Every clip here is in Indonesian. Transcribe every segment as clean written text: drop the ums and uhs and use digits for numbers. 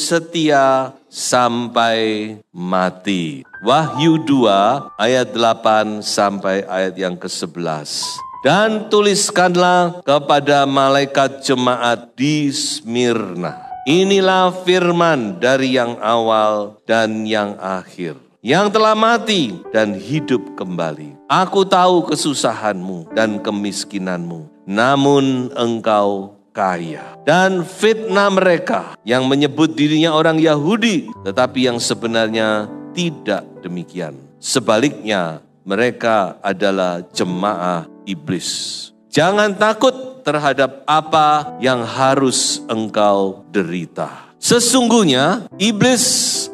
setia sampai mati. Wahyu 2 ayat 8 sampai ayat yang ke-11. Dan tuliskanlah kepada malaikat jemaat di Smyrna. Inilah firman dari yang awal dan yang akhir, yang telah mati dan hidup kembali. Aku tahu kesusahanmu dan kemiskinanmu, namun engkau kaya. Dan fitnah mereka yang menyebut dirinya orang Yahudi, tetapi yang sebenarnya tidak demikian. Sebaliknya, mereka adalah jemaah iblis. Jangan takut terhadap apa yang harus engkau derita. Sesungguhnya iblis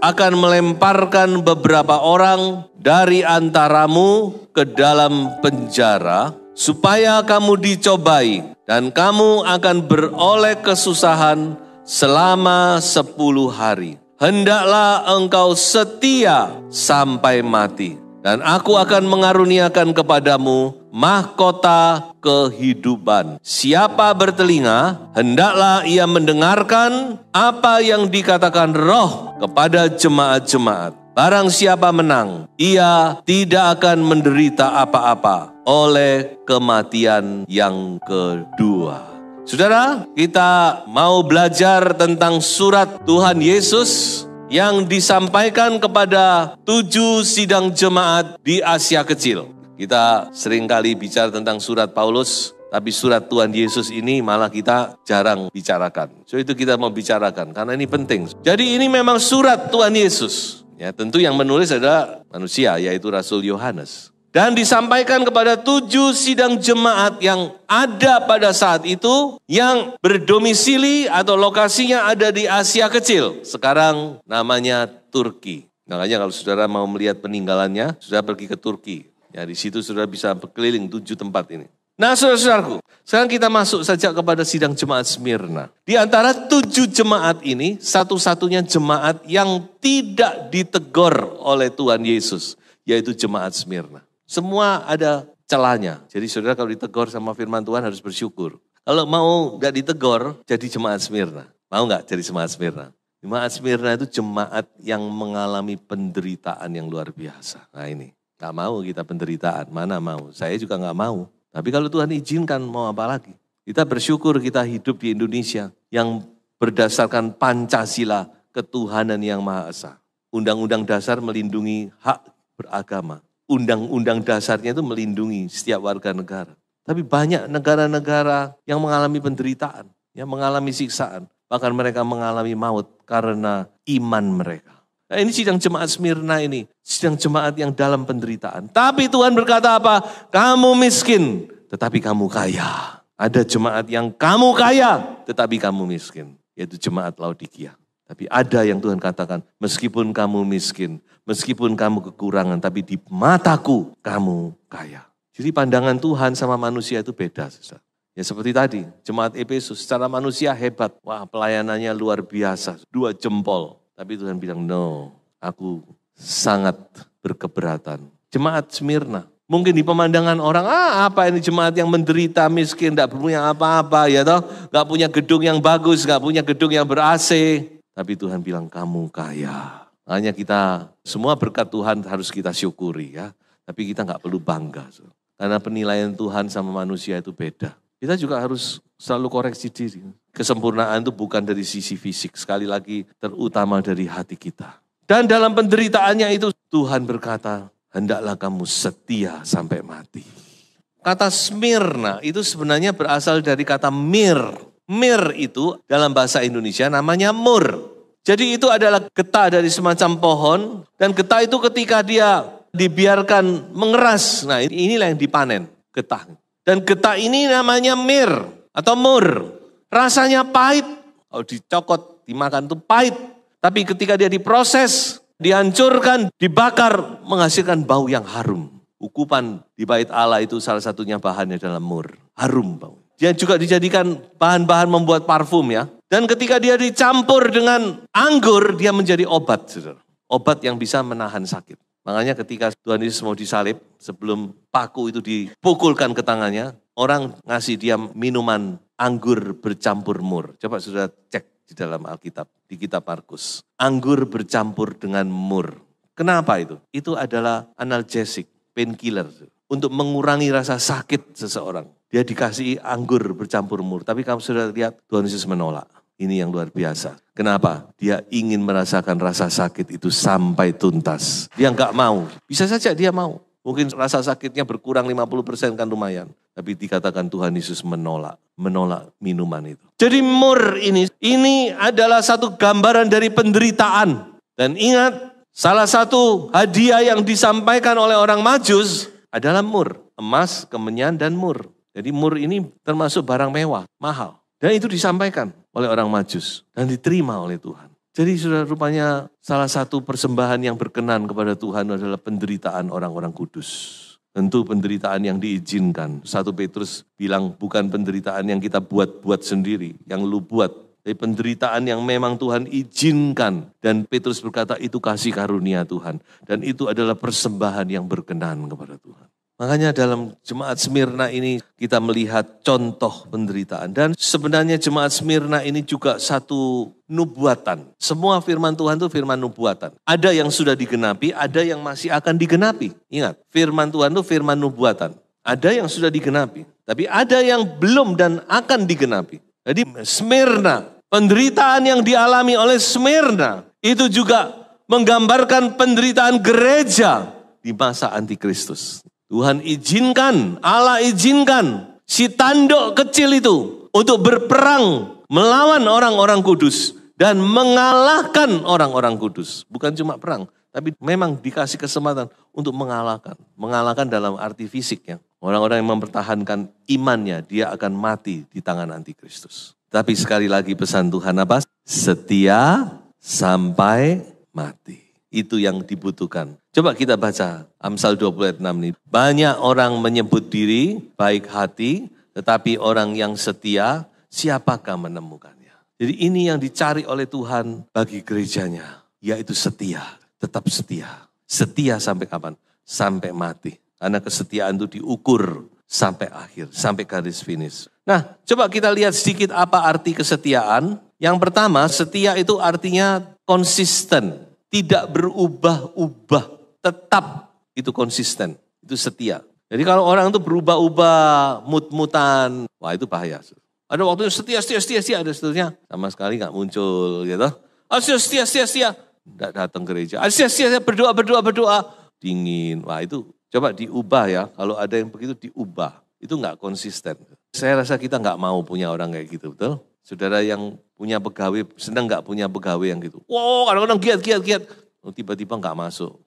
akan melemparkan beberapa orang dari antaramu ke dalam penjara supaya kamu dicobai dan kamu akan beroleh kesusahan selama 10 hari. Hendaklah engkau setia sampai mati, dan aku akan mengaruniakan kepadamu mahkota kehidupan. Siapa bertelinga, hendaklah ia mendengarkan apa yang dikatakan Roh kepada jemaat-jemaat. Barang siapa menang, ia tidak akan menderita apa-apa oleh kematian yang kedua. Saudara, kita mau belajar tentang surat Tuhan Yesus yang disampaikan kepada 7 sidang jemaat di Asia Kecil. Kita seringkali bicara tentang surat Paulus, tapi surat Tuhan Yesus ini malah kita jarang bicarakan. So itu kita mau bicarakan, karena ini penting. Jadi ini memang surat Tuhan Yesus. Ya, tentu yang menulis adalah manusia, yaitu Rasul Yohanes. Dan disampaikan kepada 7 sidang jemaat yang ada pada saat itu, yang berdomisili atau lokasinya ada di Asia Kecil. Sekarang namanya Turki. Makanya kalau saudara mau melihat peninggalannya, saudara pergi ke Turki. Ya, di situ saudara bisa berkeliling 7 tempat ini. Nah, saudara-saudaraku, sekarang kita masuk saja kepada sidang jemaat Smyrna. Di antara 7 jemaat ini, satu-satunya jemaat yang tidak ditegur oleh Tuhan Yesus, yaitu jemaat Smyrna. Semua ada celahnya. Jadi saudara kalau ditegur sama firman Tuhan harus bersyukur. Kalau mau gak ditegur, jadi jemaat Smyrna. Mau gak jadi jemaat Smyrna? Jemaat Smyrna itu jemaat yang mengalami penderitaan yang luar biasa. Nah ini, gak mau kita penderitaan, mana mau. Saya juga gak mau. Tapi kalau Tuhan izinkan, mau apa lagi? Kita bersyukur kita hidup di Indonesia yang berdasarkan Pancasila, ketuhanan yang Maha Esa. Undang-undang dasar melindungi hak beragama. Undang-undang dasarnya itu melindungi setiap warga negara. Tapi banyak negara-negara yang mengalami penderitaan, yang mengalami siksaan. Bahkan mereka mengalami maut karena iman mereka. Nah, ini sidang jemaat Smyrna ini, sidang jemaat yang dalam penderitaan. Tapi Tuhan berkata apa? Kamu miskin, tetapi kamu kaya. Ada jemaat yang kamu kaya, tetapi kamu miskin. Yaitu jemaat Laodikia. Tapi ada yang Tuhan katakan, meskipun kamu miskin, meskipun kamu kekurangan, tapi di mataku kamu kaya. Jadi pandangan Tuhan sama manusia itu beda. Ya seperti tadi, jemaat Efesus secara manusia hebat. Wah, pelayanannya luar biasa, 2 jempol. Tapi Tuhan bilang, no, aku sangat berkeberatan. Jemaat Smyrna, mungkin di pemandangan orang, apa ini jemaat yang menderita, miskin, tidak punya apa-apa, ya toh, gak punya gedung yang bagus, gak punya gedung yang ber-AC. Tapi Tuhan bilang, kamu kaya. Hanya kita, semua berkat Tuhan harus kita syukuri ya. Tapi kita gak perlu bangga. Karena penilaian Tuhan sama manusia itu beda. Kita juga harus selalu koreksi diri. Kesempurnaan itu bukan dari sisi fisik. Sekali lagi terutama dari hati kita. Dan dalam penderitaannya itu Tuhan berkata, hendaklah kamu setia sampai mati. Kata Smyrna itu sebenarnya berasal dari kata mir. Mir itu dalam bahasa Indonesia namanya mur. Jadi itu adalah getah dari semacam pohon. Dan getah itu ketika dia dibiarkan mengeras. Nah inilah yang dipanen, getah. Dan getah ini namanya mir atau mur. Rasanya pahit. Kalau dicokot, dimakan itu pahit. Tapi ketika dia diproses, dihancurkan, dibakar, menghasilkan bau yang harum. Ukupan di bait Allah itu salah satunya bahannya adalah mur. Harum bau. Dia juga dijadikan bahan-bahan membuat parfum ya. Dan ketika dia dicampur dengan anggur, dia menjadi obat. Saudara. Obat yang bisa menahan sakit. Makanya ketika Tuhan Yesus mau disalib, sebelum paku itu dipukulkan ke tangannya, orang ngasih dia minuman anggur bercampur mur. Coba saudara cek di dalam Alkitab, di kitab Markus. Anggur bercampur dengan mur. Kenapa itu? Itu adalah analgesik, painkiller. Untuk mengurangi rasa sakit seseorang. Dia dikasih anggur bercampur mur. Tapi kamu sudah lihat Tuhan Yesus menolak. Ini yang luar biasa. Kenapa? Dia ingin merasakan rasa sakit itu sampai tuntas. Dia enggak mau. Bisa saja dia mau. Mungkin rasa sakitnya berkurang 50% kan lumayan. Tapi dikatakan Tuhan Yesus menolak minuman itu. Jadi mur ini adalah satu gambaran dari penderitaan. Dan ingat, salah satu hadiah yang disampaikan oleh orang Majus adalah mur. Emas, kemenyan, dan mur. Jadi mur ini termasuk barang mewah, mahal. Dan itu disampaikan oleh orang Majus. Dan diterima oleh Tuhan. Jadi sudah rupanya salah satu persembahan yang berkenan kepada Tuhan adalah penderitaan orang-orang kudus. Tentu penderitaan yang diizinkan. 1 Petrus bilang bukan penderitaan yang kita buat-buat sendiri, yang lu buat. Tapi penderitaan yang memang Tuhan izinkan. Dan Petrus berkata itu kasih karunia Tuhan. Dan itu adalah persembahan yang berkenan kepada Tuhan. Makanya dalam jemaat Smyrna ini kita melihat contoh penderitaan. Dan sebenarnya jemaat Smyrna ini juga satu nubuatan. Semua firman Tuhan itu firman nubuatan. Ada yang sudah digenapi, ada yang masih akan digenapi. Ingat, firman Tuhan itu firman nubuatan. Ada yang sudah digenapi, tapi ada yang belum dan akan digenapi. Jadi Smyrna, penderitaan yang dialami oleh Smyrna, itu juga menggambarkan penderitaan gereja di masa antikristus. Tuhan izinkan, Allah izinkan si tanduk kecil itu untuk berperang melawan orang-orang kudus dan mengalahkan orang-orang kudus. Bukan cuma perang, tapi memang dikasih kesempatan untuk mengalahkan. Mengalahkan dalam arti fisiknya. Orang-orang yang mempertahankan imannya, dia akan mati di tangan antikristus. Tapi sekali lagi pesan Tuhan apa? Setia sampai mati. Itu yang dibutuhkan. Coba kita baca Amsal 20 ayat 6 ini. Banyak orang menyebut diri baik hati, tetapi orang yang setia, siapakah menemukannya? Jadi ini yang dicari oleh Tuhan bagi gerejanya, yaitu setia, tetap setia. Setia sampai kapan? Sampai mati. Karena kesetiaan itu diukur sampai akhir, sampai garis finish. Nah, coba kita lihat sedikit apa arti kesetiaan. Yang pertama, setia itu artinya konsisten. Tidak berubah-ubah, tetap itu konsisten, itu setia. Jadi kalau orang itu berubah-ubah, mut-mutan, wah itu bahaya. Ada waktu setia, ada seterusnya, sama sekali gak muncul gitu. Setia, gak datang gereja. Setia, berdoa, dingin. Wah itu coba diubah ya, kalau ada yang begitu diubah, itu gak konsisten. Saya rasa kita gak mau punya orang kayak gitu, betul? Saudara yang punya pegawai, senang gak punya pegawai yang gitu? Wow, kadang-kadang giat. Tiba-tiba gak masuk.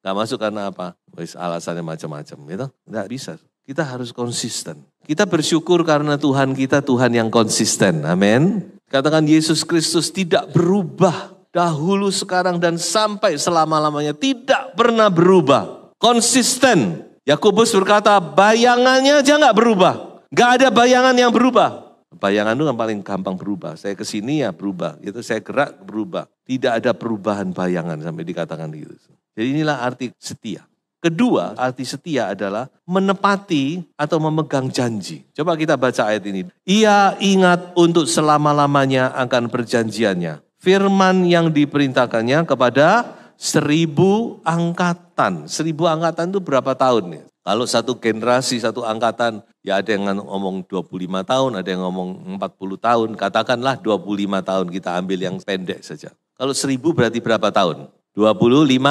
Gak masuk karena apa? Alasannya macam-macam. Gitu? Gak bisa. Kita harus konsisten. Kita bersyukur karena Tuhan kita Tuhan yang konsisten. Amin. Katakan Yesus Kristus tidak berubah. Dahulu, sekarang, dan sampai selama-lamanya. Tidak pernah berubah. Konsisten. Yakobus berkata bayangannya aja gak berubah. Gak ada bayangan yang berubah. Bayangan itu yang paling gampang berubah. Saya kesini ya berubah. Itu saya gerak berubah. Tidak ada perubahan bayangan sampai dikatakan gitu. Jadi inilah arti setia. Kedua, arti setia adalah menepati atau memegang janji. Coba kita baca ayat ini. Ia ingat untuk selama-lamanya akan perjanjiannya. Firman yang diperintahkannya kepada 1000 angkatan. 1000 angkatan itu berapa tahun ya? Kalau satu generasi, satu angkatan, ya ada yang ngomong 25 tahun, ada yang ngomong 40 tahun. Katakanlah 25 tahun, kita ambil yang pendek saja. Kalau 1000 berarti berapa tahun? 25.000.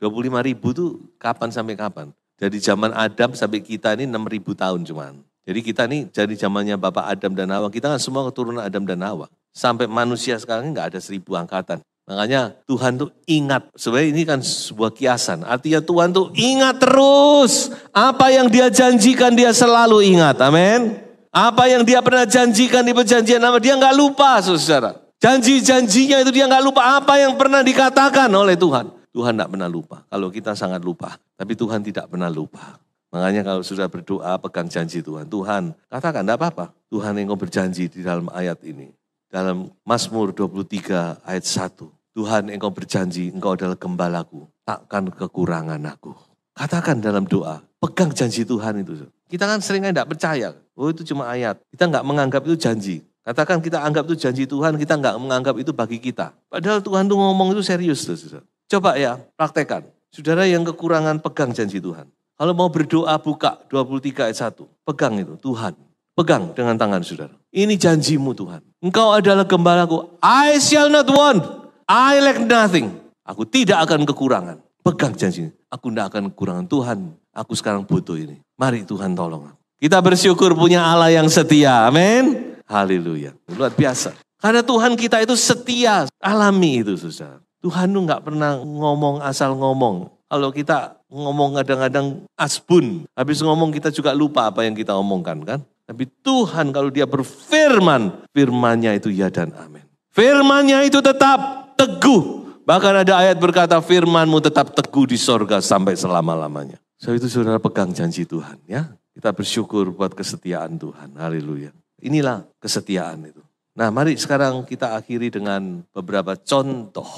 25.000 itu kapan sampai kapan? Dari zaman Adam sampai kita ini 6.000 tahun cuman. Jadi kita ini dari zamannya Bapak Adam dan Hawa, kita kan semua keturunan Adam dan Hawa. Sampai manusia sekarang ini gak ada 1000 angkatan. Makanya Tuhan tuh ingat, sebenarnya ini kan sebuah kiasan. Artinya Tuhan tuh ingat terus. Apa yang dia janjikan dia selalu ingat, amin. Apa yang dia pernah janjikan di perjanjian lama, dia gak lupa saudara. Janji-janjinya itu dia gak lupa apa yang pernah dikatakan oleh Tuhan. Tuhan gak pernah lupa, kalau kita sangat lupa. Tapi Tuhan tidak pernah lupa. Makanya kalau sudah berdoa pegang janji Tuhan. Tuhan katakan gak apa-apa. Tuhan yang berjanji di dalam ayat ini. Dalam Mazmur 23 ayat 1. Tuhan engkau berjanji, engkau adalah gembalaku, takkan kekurangan aku. Katakan dalam doa, pegang janji Tuhan itu. Kita kan seringnya tidak percaya, oh itu cuma ayat. Kita nggak menganggap itu janji. Katakan kita anggap itu janji Tuhan, kita nggak menganggap itu bagi kita. Padahal Tuhan tuh ngomong itu serius. Saudara. Coba ya, praktekkan. Saudara yang kekurangan, pegang janji Tuhan. Kalau mau berdoa, buka 23 ayat 1. Pegang itu, Tuhan. Pegang dengan tangan saudara. Ini janjimu Tuhan. Engkau adalah gembalaku. I shall not want. I lack nothing. Aku tidak akan kekurangan. Pegang janji. Aku tidak akan kekurangan. Tuhan, aku sekarang butuh ini. Mari Tuhan tolong aku. Kita bersyukur punya Allah yang setia. Amin. Haleluya. Luar biasa. Karena Tuhan kita itu setia. Alami itu saudara. Tuhan itu gak pernah ngomong asal ngomong. Kalau kita ngomong kadang-kadang asbun. Habis ngomong kita juga lupa apa yang kita omongkan kan. Tapi Tuhan kalau dia berfirman, firman-Nya itu ya dan amin. Firman-Nya itu tetap teguh. Bahkan ada ayat berkata firman-Mu tetap teguh di sorga sampai selama-lamanya. So itu saudara pegang janji Tuhan ya. Kita bersyukur buat kesetiaan Tuhan. Haleluya. Inilah kesetiaan itu. Nah mari sekarang kita akhiri dengan beberapa contoh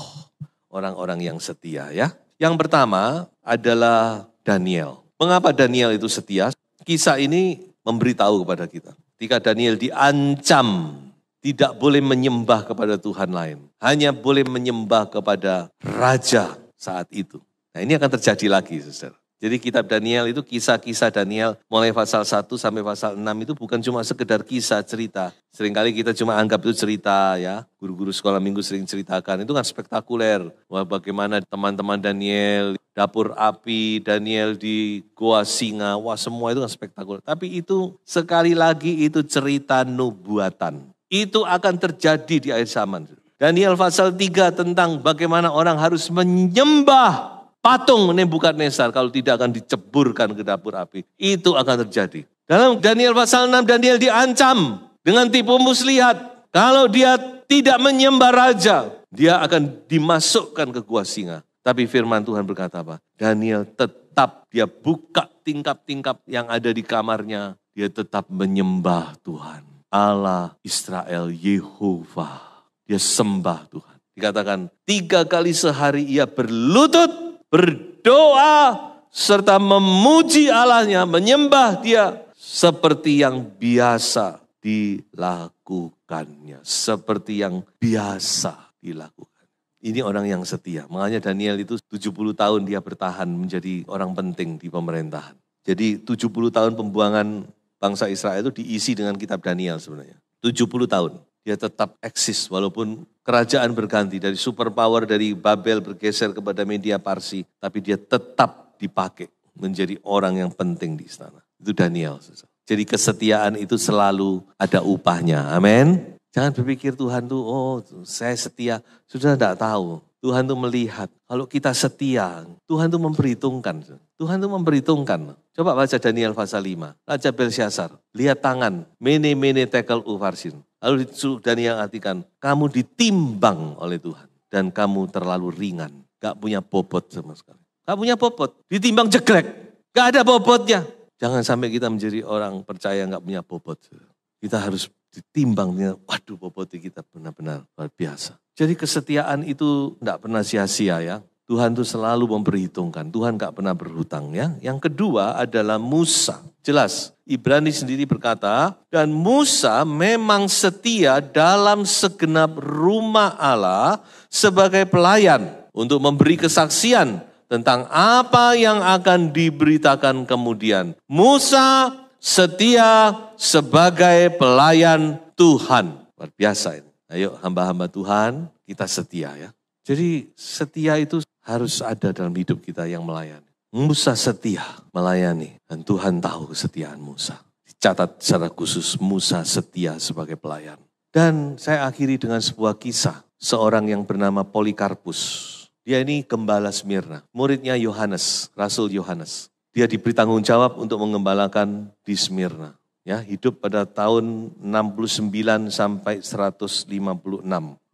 orang-orang yang setia ya. Yang pertama adalah Daniel. Mengapa Daniel itu setia? Kisah ini memberitahu kepada kita. Ketika Daniel diancam, tidak boleh menyembah kepada Tuhan lain. Hanya boleh menyembah kepada raja saat itu. Nah ini akan terjadi lagi saudara. Jadi kitab Daniel itu kisah-kisah Daniel mulai pasal 1 sampai pasal 6 itu bukan cuma sekedar kisah cerita. Seringkali kita cuma anggap itu cerita ya. Guru-guru sekolah minggu sering ceritakan. Itu kan spektakuler. Wah bagaimana teman-teman Daniel, dapur api, Daniel di goa singa. Wah semua itu kan spektakuler. Tapi itu sekali lagi itu cerita nubuatan. Itu akan terjadi di akhir zaman. Daniel pasal 3 tentang bagaimana orang harus menyembah patung Nebukadnezar kalau tidak akan diceburkan ke dapur api. Itu akan terjadi. Dalam Daniel pasal 6, Daniel diancam dengan tipu muslihat. Kalau dia tidak menyembah raja, dia akan dimasukkan ke gua singa. Tapi firman Tuhan berkata apa? Daniel tetap, dia buka tingkap-tingkap yang ada di kamarnya. Dia tetap menyembah Tuhan. Allah Israel, Yehovah. Dia sembah Tuhan. Dikatakan 3 kali sehari ia berlutut, berdoa, serta memuji Allahnya, menyembah dia seperti yang biasa dilakukannya. Seperti yang biasa dilakukan. Ini orang yang setia. Makanya Daniel itu 70 tahun dia bertahan menjadi orang penting di pemerintahan. Jadi 70 tahun pembuangan bangsa Israel itu diisi dengan kitab Daniel sebenarnya. 70 tahun. Dia tetap eksis walaupun kerajaan berganti dari superpower dari Babel bergeser kepada Media Parsi. Tapi dia tetap dipakai menjadi orang yang penting di istana. Itu Daniel. Jadi kesetiaan itu selalu ada upahnya. Amin. Jangan berpikir Tuhan tuh, oh saya setia. Sudah tidak tahu. Tuhan tuh melihat. Kalau kita setia, Tuhan tuh memperhitungkan. Tuhan tuh memperhitungkan. Coba baca Daniel pasal 5. Raja Belsyazar, lihat tangan. Mene tekel ufarsin. Lalu Daniel artikan, kamu ditimbang oleh Tuhan. Dan kamu terlalu ringan. Gak punya bobot sama sekali. Gak punya bobot. Ditimbang jeglek. Gak ada bobotnya. Jangan sampai kita menjadi orang percaya gak punya bobot. Kita harus ditimbang. Waduh bobotnya kita benar-benar luar biasa. Jadi kesetiaan itu gak pernah sia-sia ya. Tuhan itu selalu memperhitungkan. Tuhan gak pernah berhutang ya. Yang kedua adalah Musa. Jelas, Ibrani sendiri berkata, dan Musa memang setia dalam segenap rumah Allah sebagai pelayan untuk memberi kesaksian tentang apa yang akan diberitakan kemudian. Musa setia sebagai pelayan Tuhan. Luar biasa ini. Ayo hamba-hamba Tuhan, kita setia ya. Jadi setia itu harus ada dalam hidup kita yang melayani. Musa setia melayani dan Tuhan tahu kesetiaan Musa. Dicatat secara khusus Musa setia sebagai pelayan. Dan saya akhiri dengan sebuah kisah. Seorang yang bernama Polikarpus. Dia ini gembala Smyrna. Muridnya Yohanes, Rasul Yohanes. Dia diberi tanggung jawab untuk mengembalakan di Smyrna. Ya, hidup pada tahun 69 sampai 156.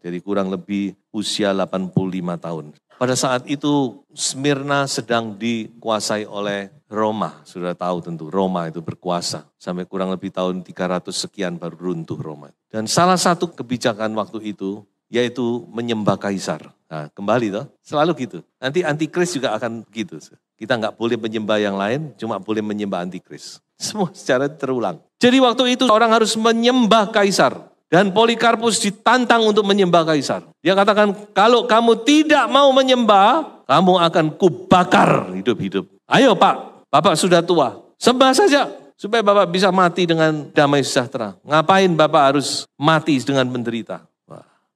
Jadi kurang lebih usia 85 tahun. Pada saat itu Smyrna sedang dikuasai oleh Roma. Sudah tahu tentu Roma itu berkuasa. Sampai kurang lebih tahun 300 sekian baru runtuh Roma. Dan salah satu kebijakan waktu itu yaitu menyembah kaisar. Nah kembali toh, selalu gitu. Nanti antikris juga akan gitu. Kita nggak boleh menyembah yang lain, cuma boleh menyembah antikris. Semua secara terulang. Jadi waktu itu orang harus menyembah kaisar. Dan Polikarpus ditantang untuk menyembah kaisar. Dia katakan, kalau kamu tidak mau menyembah, kamu akan kubakar hidup-hidup. Ayo Pak, Bapak sudah tua, sembah saja supaya Bapak bisa mati dengan damai sejahtera. Ngapain Bapak harus mati dengan menderita?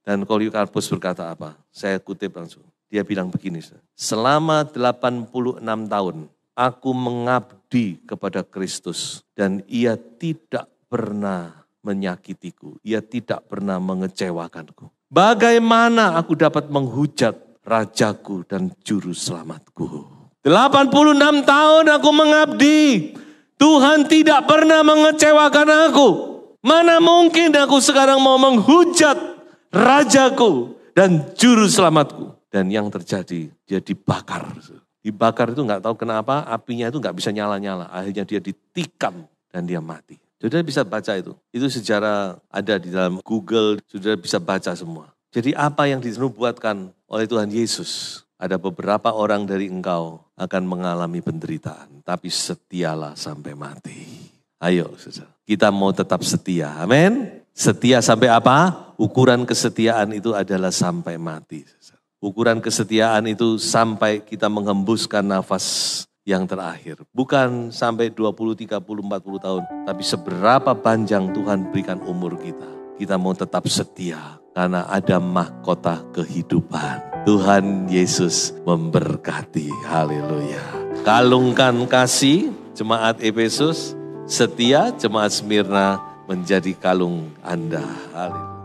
Dan Polikarpus berkata apa? Saya kutip langsung. Dia bilang begini, selama 86 tahun aku mengabdi kepada Kristus dan ia tidak pernah menyakitiku. Ia tidak pernah mengecewakanku. Bagaimana aku dapat menghujat Rajaku dan Juru Selamatku? 86 tahun aku mengabdi. Tuhan tidak pernah mengecewakan aku. Mana mungkin aku sekarang mau menghujat Rajaku dan Juru Selamatku? Dan yang terjadi, dia dibakar. Dibakar itu nggak tahu kenapa, apinya itu nggak bisa nyala-nyala. Akhirnya dia ditikam dan dia mati. Saudara bisa baca itu. Itu sejarah ada di dalam Google, saudara bisa baca semua. Jadi apa yang dinubuatkan oleh Tuhan Yesus, ada beberapa orang dari engkau akan mengalami penderitaan, tapi setialah sampai mati. Ayo saudara, kita mau tetap setia, amin. Setia sampai apa? Ukuran kesetiaan itu adalah sampai mati. Ukuran kesetiaan itu sampai kita menghembuskan nafas yang terakhir. Bukan sampai 20, 30, 40 tahun. Tapi seberapa panjang Tuhan berikan umur kita. Kita mau tetap setia. Karena ada mahkota kehidupan. Tuhan Yesus memberkati. Haleluya. Kalungkan kasih, jemaat Efesus. Setia, jemaat Smyrna menjadi kalung Anda. Haleluya.